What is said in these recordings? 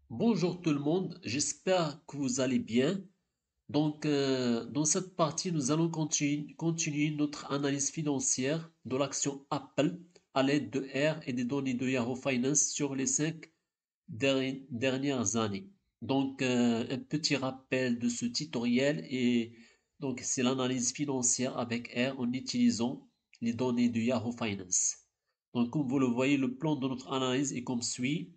Bonjour tout le monde, j'espère que vous allez bien. Dans cette partie, nous allons continuer notre analyse financière de l'action Apple à l'aide de R et des données de Yahoo Finance sur les 5 dernières années. Un petit rappel de ce tutoriel et donc c'est l'analyse financière avec R en utilisant les données de Yahoo Finance. Donc, comme vous le voyez, le plan de notre analyse est comme suit.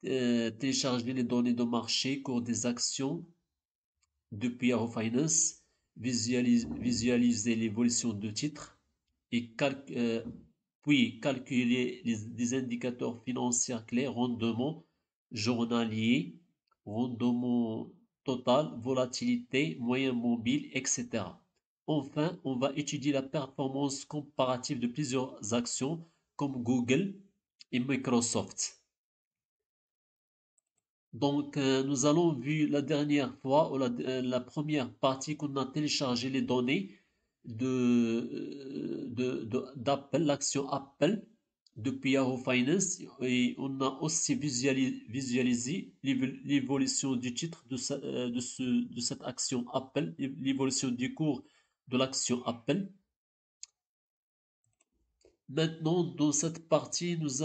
Télécharger les données de marché, cours des actions depuis Yahoo Finance, visualiser l'évolution de titres et puis calculer des indicateurs financiers clés, rendement journalier, rendement total, volatilité, moyen mobile, etc. Enfin, on va étudier la performance comparative de plusieurs actions comme Google et Microsoft. Nous allons vu la dernière fois, ou la première partie qu'on a téléchargé les données d'Apple, l'action Apple depuis Yahoo Finance, et on a aussi visualisé l'évolution du titre de cette action Apple, l'évolution du cours de l'action Apple. Maintenant, dans cette partie, nous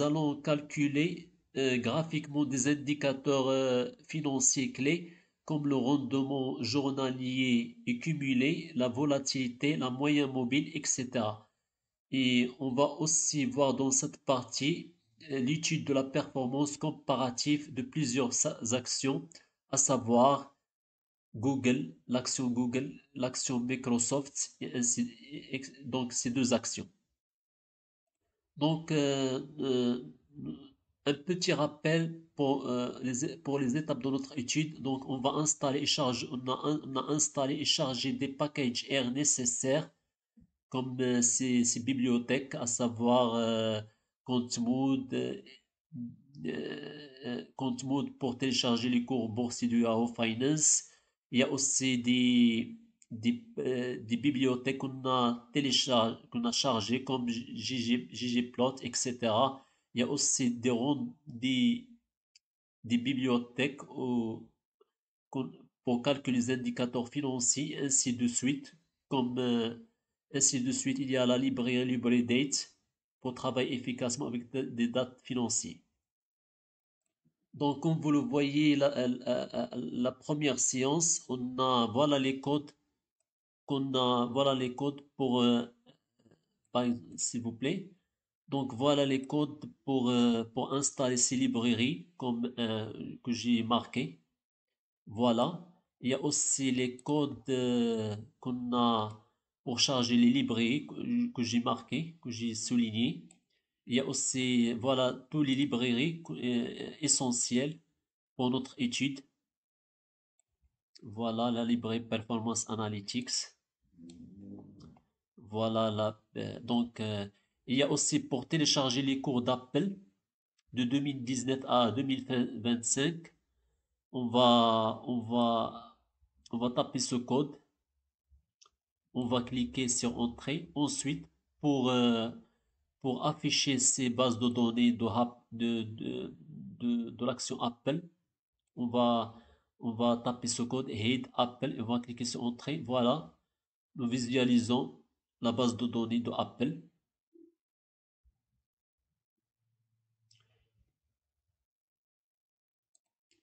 allons calculer graphiquement des indicateurs financiers clés comme le rendement journalier et cumulé, la volatilité, la moyenne mobile, etc. Et on va aussi voir dans cette partie l'étude de la performance comparative de plusieurs actions, à savoir Google, l'action Microsoft, et ainsi, donc ces deux actions. Donc, un petit rappel pour les étapes de notre étude. Donc, on va installer et charger, on a installé et chargé des packages R nécessaires comme ces bibliothèques, à savoir ContMood, ContMood pour télécharger les cours boursiers du Yahoo Finance. Il y a aussi des bibliothèques qu'on a chargées comme ggplot, etc. Il y a aussi des bibliothèques pour calculer les indicateurs financiers, ainsi de suite. Comme ainsi de suite, il y a la librairie LibraDate pour travailler efficacement avec des dates financières. Donc, comme vous le voyez, la première séance, voilà les codes voilà les codes pour, s'il vous plaît. Donc, voilà les codes pour installer ces librairies comme que j'ai marqué. Voilà. Il y a aussi les codes qu'on a pour charger les librairies que j'ai marqué, que j'ai souligné. Il y a aussi, voilà, tous les librairies essentielles pour notre étude. Voilà la librairie Performance Analytics. Voilà il y a aussi pour télécharger les cours d'Apple de 2019 à 2025. On va, on va, on va taper ce code. On va cliquer sur Entrée. Ensuite, pour, euh, pour afficher ces bases de données de l'action Apple, on va, on va taper ce code Head Apple et on va cliquer sur Entrée. Voilà, nous visualisons la base de données de Apple.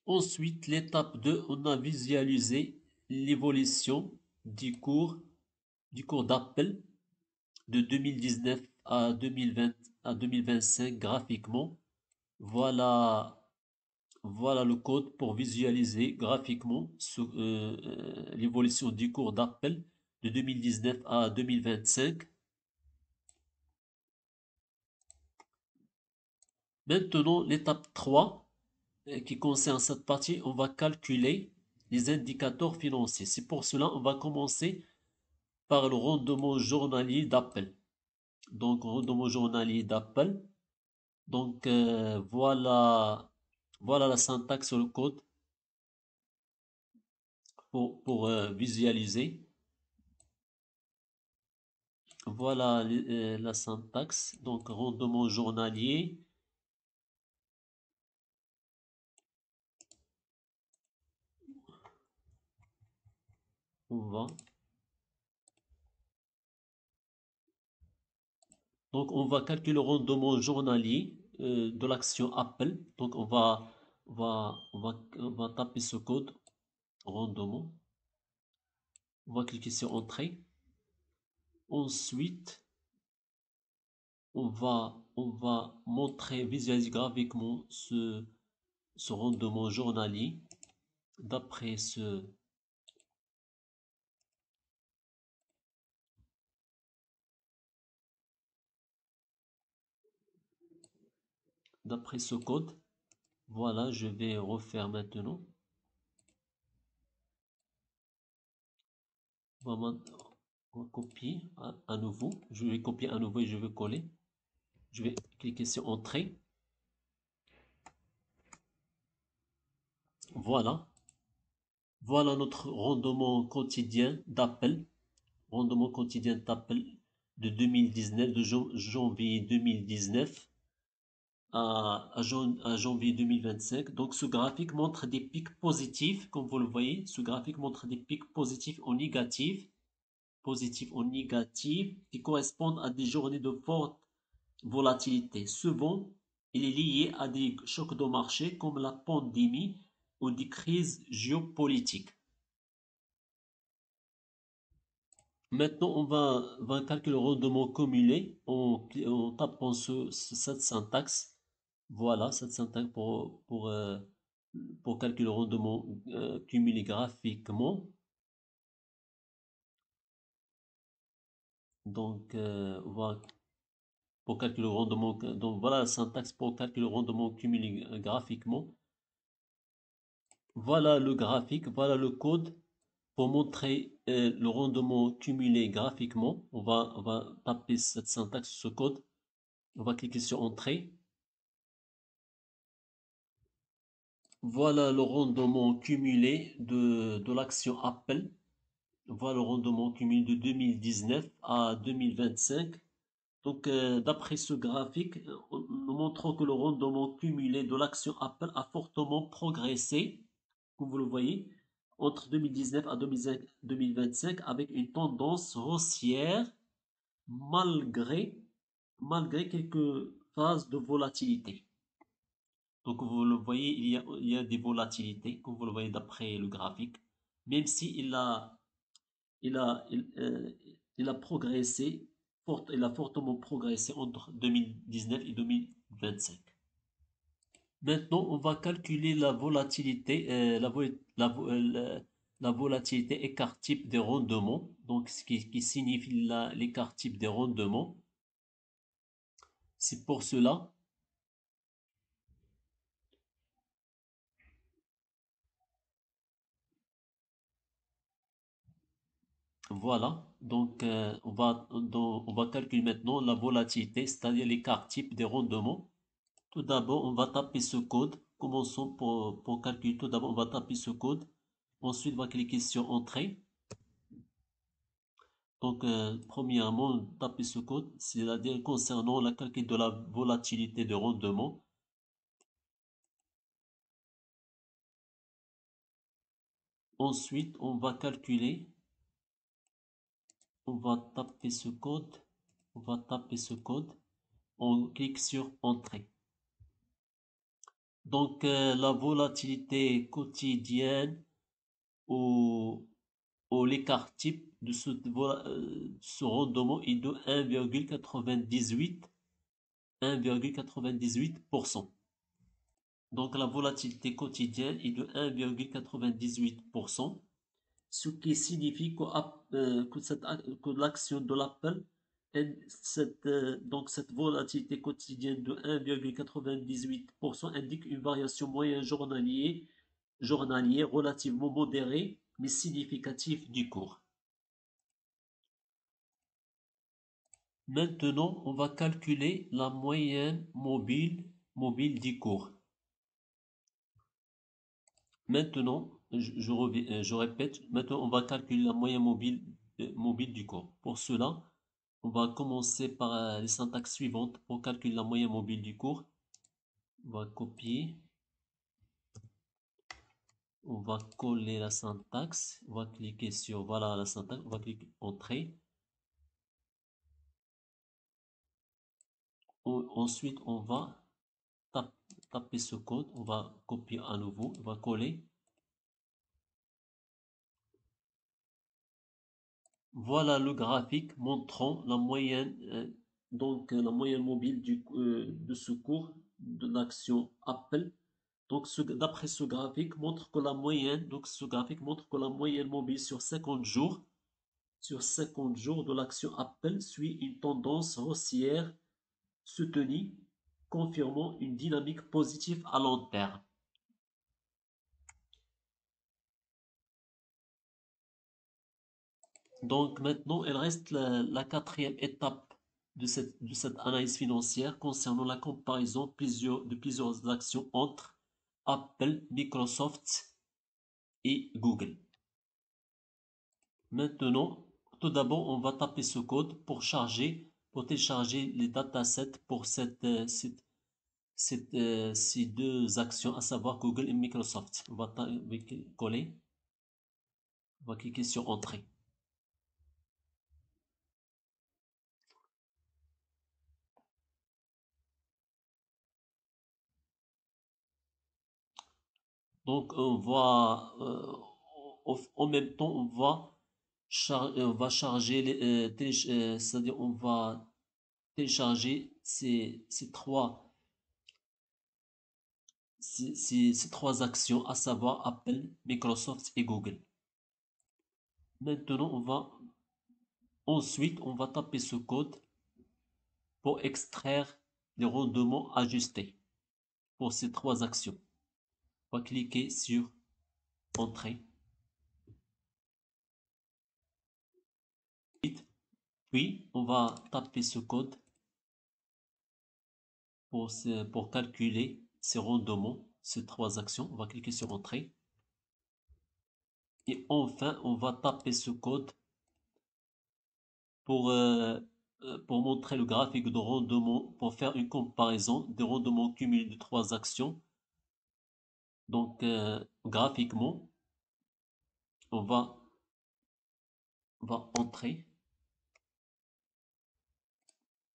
Ensuite, l'étape 2, on a visualisé l'évolution du cours d'Apple de 2019 à 2020, à 2025 graphiquement. Voilà, voilà le code pour visualiser graphiquement l'évolution du cours d'Apple de 2019 à 2025. Maintenant, l'étape 3 qui concerne cette partie, on va calculer les indicateurs financiers. C'est pour cela on va commencer par le rendement journalier d'Apple. Donc, rendement journalier d'Apple. Voilà, voilà la syntaxe sur le code pour visualiser. Voilà la syntaxe. Donc, rendement journalier. on va calculer le rendement journalier de l'action Apple. Donc on va taper ce code rendement. On va cliquer sur Entrée. Ensuite, on va montrer, visualiser graphiquement ce rendement journalier d'après ce code. Voilà, je vais refaire maintenant. On va copier à nouveau. Je vais copier à nouveau et je vais coller. Je vais cliquer sur Entrée. Voilà. Voilà notre rendement quotidien d'Apple. Rendement quotidien d'Apple de 2019, de janvier 2019 à janvier 2025. Donc ce graphique montre des pics positifs, comme vous le voyez. Ce graphique montre des pics positifs ou négatifs, qui correspondent à des journées de forte volatilité. Souvent, il est lié à des chocs de marché comme la pandémie ou des crises géopolitiques. Maintenant, on va calculer le rendement cumulé en tapant cette syntaxe. Voilà, cette syntaxe pour calculer le rendement cumulé graphiquement. Donc, pour calculer le rendement, donc voilà la syntaxe pour calculer le rendement cumulé graphiquement. Voilà le graphique, voilà le code pour montrer le rendement cumulé graphiquement. On va taper cette syntaxe, ce code. On va cliquer sur Entrée. Voilà le rendement cumulé de l'action Apple. Voilà le rendement cumulé de 2019 à 2025. Donc, d'après ce graphique, nous montrons que le rendement cumulé de l'action Apple a fortement progressé, comme vous le voyez, entre 2019 à 2025, avec une tendance haussière malgré quelques phases de volatilité. Donc, vous le voyez, il y a des volatilités, comme vous le voyez d'après le graphique, même si il a, il, il a progressé, il a fortement progressé entre 2019 et 2025. Maintenant, on va calculer la volatilité, la volatilité écart type des rendements, donc ce qui signifie l'écart type des rendements. C'est pour cela. Voilà, donc on va calculer maintenant la volatilité, c'est-à-dire l'écart type des rendements. Tout d'abord, on va taper ce code. Commençons pour calculer. Tout d'abord, on va taper ce code. Ensuite, on va cliquer sur Entrée. Donc, premièrement, taper ce code, c'est-à-dire concernant la calcul de la volatilité de rendement. Ensuite, on va calculer. On va taper ce code. On va taper ce code. On clique sur Entrée. Donc, la volatilité quotidienne ou l'écart type de ce rendement est de 1,98%. Donc, la volatilité quotidienne est de 1,98%, ce qui signifie que l'action de l'Apple, donc cette volatilité quotidienne de 1,98% indique une variation moyenne journalière relativement modérée mais significative du cours. Maintenant, on va calculer la moyenne mobile du cours. Maintenant, je répète, maintenant on va calculer la moyenne mobile du cours. Pour cela, on va commencer par les syntaxes suivantes pour calculer la moyenne mobile du cours. On va copier. On va coller la syntaxe. On va cliquer sur, voilà la syntaxe. On va cliquer Entrée. Ensuite, on va taper ce code. On va copier à nouveau. On va coller. Voilà le graphique montrant la moyenne, la moyenne mobile de secours de l'action Apple. Donc, d'après ce graphique, montre que la moyenne, donc ce graphique montre que la moyenne mobile sur 50 jours, de l'action Apple suit une tendance haussière soutenue, confirmant une dynamique positive à long terme. Donc maintenant, il reste la quatrième étape de cette analyse financière concernant la comparaison de plusieurs actions entre Apple, Microsoft et Google. Maintenant, tout d'abord, on va taper ce code pour télécharger les datasets pour ces deux actions, à savoir Google et Microsoft. On va coller, on va cliquer sur Entrée. Donc, en même temps, on va charger, c'est-à-dire on va télécharger ces trois actions, à savoir Apple, Microsoft et Google. Maintenant, ensuite, on va taper ce code pour extraire les rendements ajustés pour ces trois actions. On va cliquer sur Entrée. Puis, on va taper ce code pour calculer ces rendements, ces trois actions. On va cliquer sur Entrée. Et enfin, on va taper ce code pour montrer le graphique de rendement, pour faire une comparaison des rendements cumulés de trois actions. Donc, graphiquement, on va entrer.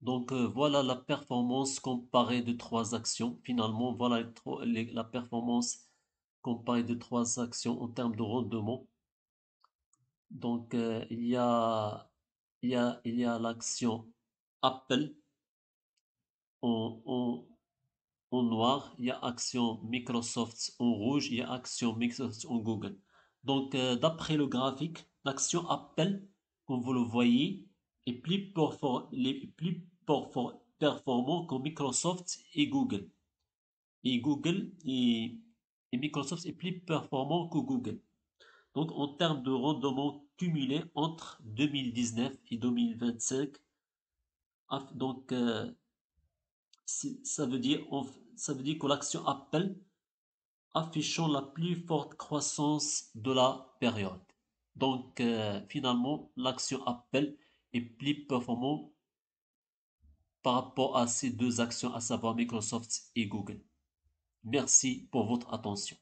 Donc, voilà la performance comparée de trois actions. Finalement, voilà la performance comparée de trois actions en termes de rendement. Donc, il y a l'action Apple en, en noir, il y a action Microsoft en rouge, il y a action Microsoft en Google. Donc, d'après le graphique, l'action Apple, comme vous le voyez, est plus performant que Microsoft et Google. Et Microsoft est plus performant que Google. Donc, en termes de rendement cumulé entre 2019 et 2025, donc, ça veut dire que l'action Apple affichant la plus forte croissance de la période. Donc, finalement, l'action Apple est plus performante par rapport à ces deux actions, à savoir Microsoft et Google. Merci pour votre attention.